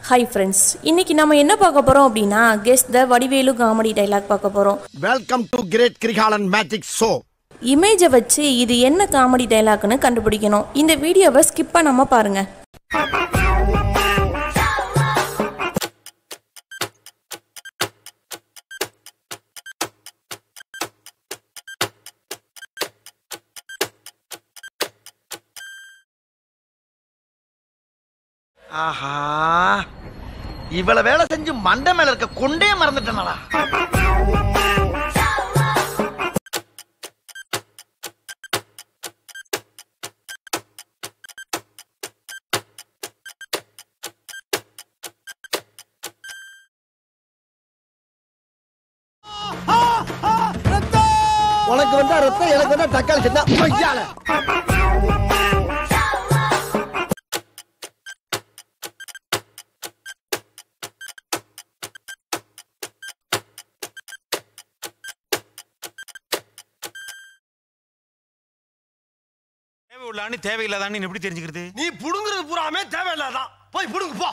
Hi friends, இன்னைக்கு நாம என்ன பார்க்க போறோம் அப்படினா guess the Vadivelu comedy dialogue பார்க்க போறோம். Welcome to Great Krigalan Magic Show. இமேஜை வச்சு இது என்ன காமெடி டயலாக்னு கண்டுபிடிக்கணும். இந்த வீடியோவை ஸ்கிப் பண்ணாம பாருங்க. ஆஹா, இவள வேலை செஞ்சு மண்டை மேல இருக்க கொண்டே மறந்துட்டனடா. உனக்கு வந்தா ரத்தம், எனக்கு வந்தா தக்காளி சட்னா. தேவையில்லான்னு தேவையில்லாதான்னு எப்படி தெரிஞ்சுக்கிறது? நீ புடுங்குறது பூராமே தேவையில்லாதான். போய் புடுங்கு போ.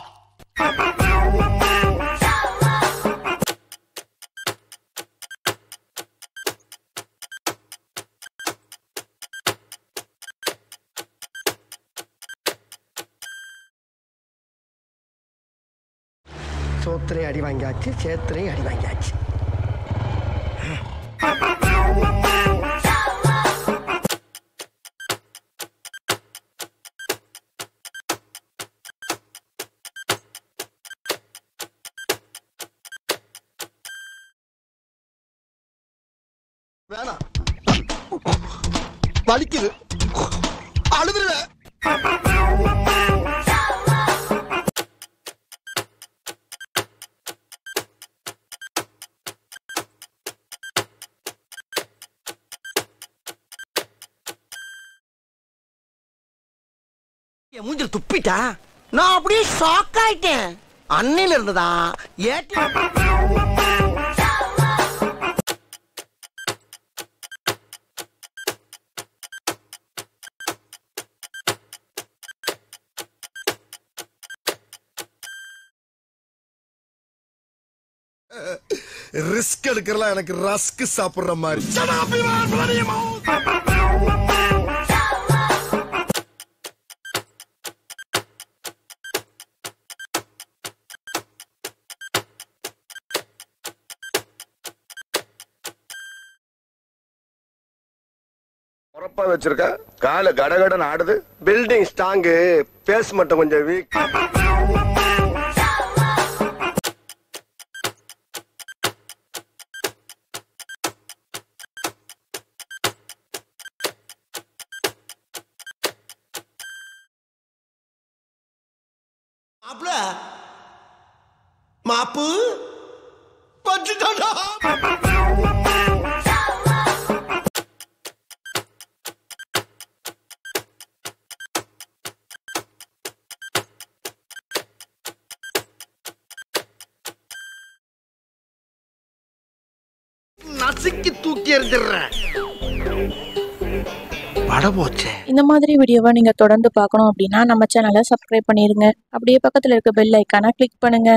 சோத்திரையும் அடி வாங்கியாச்சு, சேத்திரையும் அடி வாங்கியாச்சு. வேணாம், வலிக்குது, அழுதுருவேன். மூஞ்சில் துப்பிட்டா நான் அப்படியே ஷாக் ஆயிட்டேன். அன்னையில இருந்ததா ஏற்றி ரிஸ்க் எடுக்கிறலாம் எனக்கு ரஸ்க் சாப்பிடுற மாதிரி. உரப்பா வச்சிருக்க, கால கடகடன் ஆடுது. பில்டிங் ஸ்ட்ராங்கு, பேஸ் மட்டும் கொஞ்சம் வீக். மாப்பு பச்சுட்டாடா. நசுக்கி தூக்கி எறிஞ்சிடுறேன். பட போச்சே. இந்த மாதிரி வீடியோவை நீங்க தொடர்ந்து பார்க்கணும் அப்படினா நம்ம சேனலை சப்ஸ்கிரைப் பண்ணிருங்க. அப்படியே பக்கத்துல இருக்க பெல் ஐகானை கிளிக் பண்ணுங்க.